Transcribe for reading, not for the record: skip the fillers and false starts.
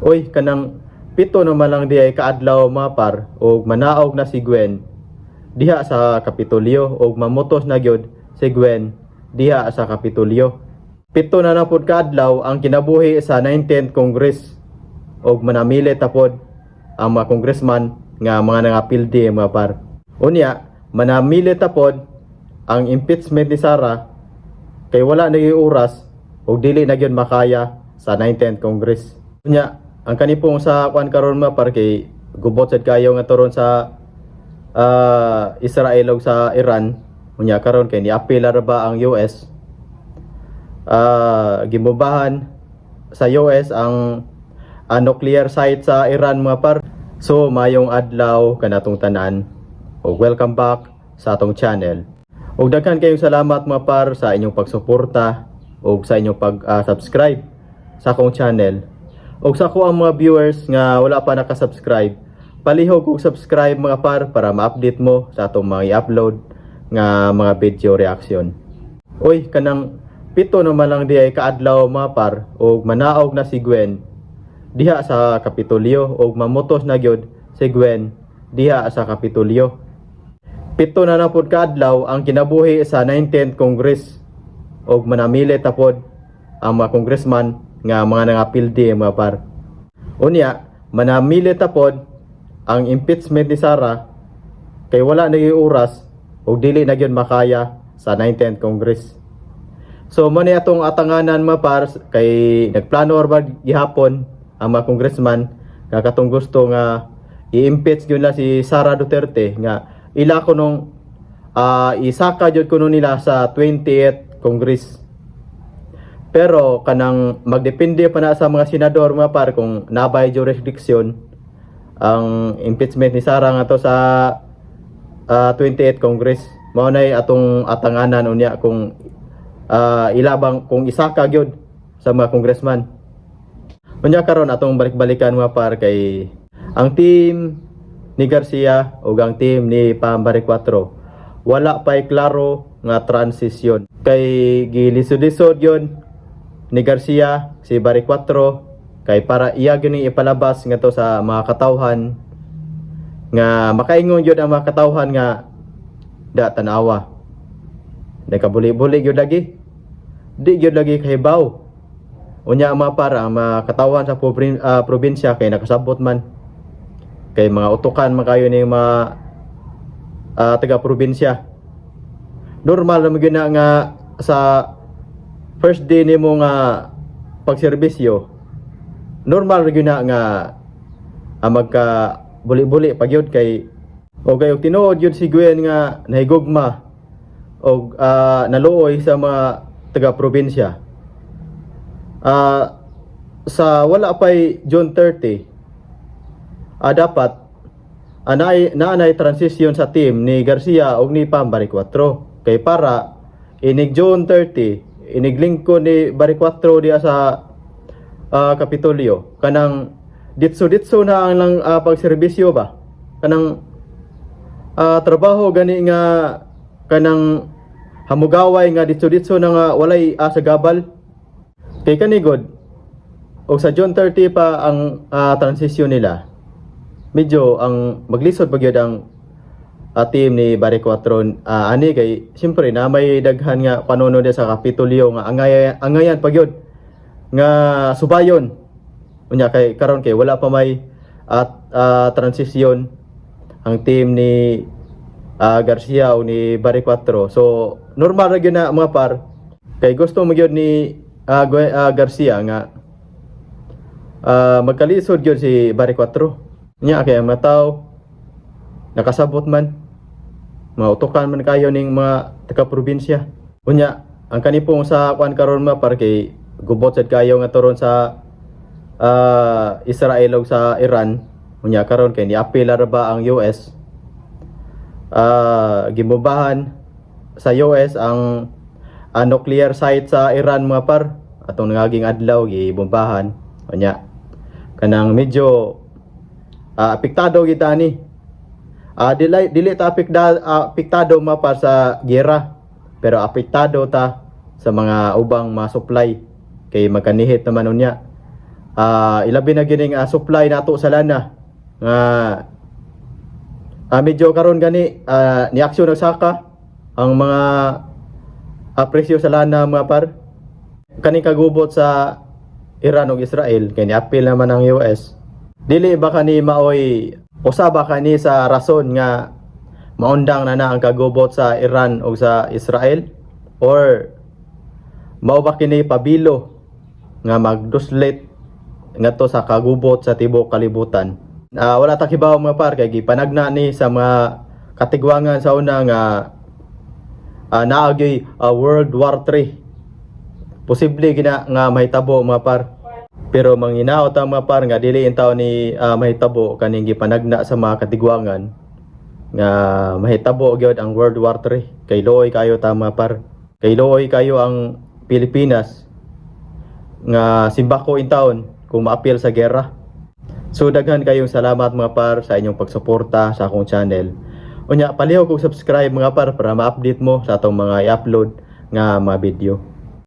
Uy, kanang pito naman lang di ay kaadlaw mga par og manaog na si Gwen diha sa Kapitolyo og mamotos na gyud si Gwen diha sa Kapitolyo. Pito na pud kaadlaw ang kinabuhi sa 19th Congress og manamili ta pod ang mga congressman nga mga nangapildi mga par. Unya, manamili ta pod ang impeachment ni Sara kay wala na gyud oras og dili na gyud makaya sa 19th Congress. Unya, ang kanipong sa kwan karon mga par kay gubot sad kayo nga turon sa Israel ug sa Iran. Unya karon kay niapil ra ba ang US? Gimubahan sa US ang nuclear site sa Iran mga par. So mayong adlaw kanatong tanan ug welcome back sa atong channel. Ug daghan kayong salamat mga par sa inyong pagsuporta ug sa inyong pag-subscribe sa akong channel. Ug sa ako ang mga viewers nga wala pa naka-subscribe, palihog og subscribe mga par para ma-update mo sa atong mga i-upload nga mga video reaction. Uy, kanang pito naman lang di ay kaadlaw mga par og manaog na si Gwen diha sa Kapitolyo og mamotos na gyud si Gwen diha sa Kapitolyo. Pito na pud kaadlaw ang kinabuhi sa 19th Congress og manamili ta pod ang mga congressman nga mga nangapildi mga par. Unya, manamili ta pod ang impeachment ni Sara kay wala na gyud oras og dili na gyud makaya sa 19th Congress. So mo ni atong atanganan mga par kay nagplano ba gihapon ang mga congressman nga katong gusto nga i-impeach gyud na si Sara Duterte nga ila ko nung isaka jud kuno nila sa 20th Congress. Pero kanang magdepende pa na sa mga senador mga par kung nabay jurisdiction ang impeachment ni Sara nga to sa 20th Congress. Mao nay atong atanganan unya kung ilabang kung isaka gyud sa mga congressman. Unya karon atong balik-balikan mga par kay ang team ni Garcia o ang team ni Pambari 4 wala pa'y klaro nga transisyon kay gilisod-lisod yon ni Garcia si Bari 4 kay para iya gyud ipalabas nga to sa mga katawhan nga makaingon yun ang mga katawhan nga da tanawa nakabuli-buli gyud lagi di gyud lagi kahibaw. Unya mga para ang mga katawhan sa probinsya kay nakasabot man kay mga utukan man kayo ni mga taga-probinsya. Normal na magina nga sa first day nimo nga pagserbisyo, normal na gina nga magka buli-buli pagyud kay o kayo tinuod yun si Gwen nga nahigugma o naluoy sa mga taga-probinsya. Sa wala pa'y June 30 dapat naanay transition sa team ni Garcia o ni Pambari 4 kay para inig June 30 iniglingko ni Bari 4 diya sa Kapitolyo kanang ditso na ang lang pagserbisyo ba kanang trabaho gani nga kanang hamugaway nga ditso na nga walay sa gabal kay kanigod o sa June 30 pa ang transition nila. Medyo ang maglisod pagyud ang team ni Bari 4 ani kay siyempre na may daghan nga panunod sa Kapitolyo nga angayan pagyud nga subayon. Unya kay karon kay wala pa may transition ang team ni Garcia o ni Bari 4. So normal ra gyud na mga par kay gusto mo gyud ni Garcia nga magkalisod gyud si Bari 4. Nya kay mga tao nakasabot man mga utukan man kayo ning mga taga-probinsya. Unya ang kanipong sa kwan karon mga par kay gubot sad kayo nga turon sa Israel ug sa Iran. Unya karon kay niapil ra ba ang US? Gimubahan sa US ang nuclear site sa Iran mga par atong nangaging adlaw gibombahan. Unya kanang medyo apektado kita ni dili ta apektado mapa sa giyera pero apektado ta sa mga ubang mga supply kay magkanihit naman unya Ilabi na gining supply nato sa lana nga medyo karon gani ni aksyon nagsaka ang mga presyo sa lana mga par. Kaning kagubot sa Iran ug Israel kay niapil naman ang US. Dili ba kani maoy usa ba kani sa rason nga maundang na ang kagubot sa Iran ug sa Israel, or mao ba kini pabilo nga magduslit ngadto sa kagubot sa tibuok kalibutan? Wala ta kibaw mga par kay gipanagna ni sa mga katigwangan sa una nga naagay World War 3. Posible gina nga mahitabo mga par. Pero manginaot ang mga par nga dili intaw ni mahitabo kaning gipanagna sa mga katigwangan nga mahitabo gyud ang World War 3. Kay looy kayo ta mga par. Kay looy kayo ang Pilipinas nga simbako intawon kung maapil sa gera. So daghan kayong salamat mga par sa inyong pagsuporta sa akong channel. Unya, palihog kog subscribe mga par para ma-update mo sa atong mga i-upload nga mga video.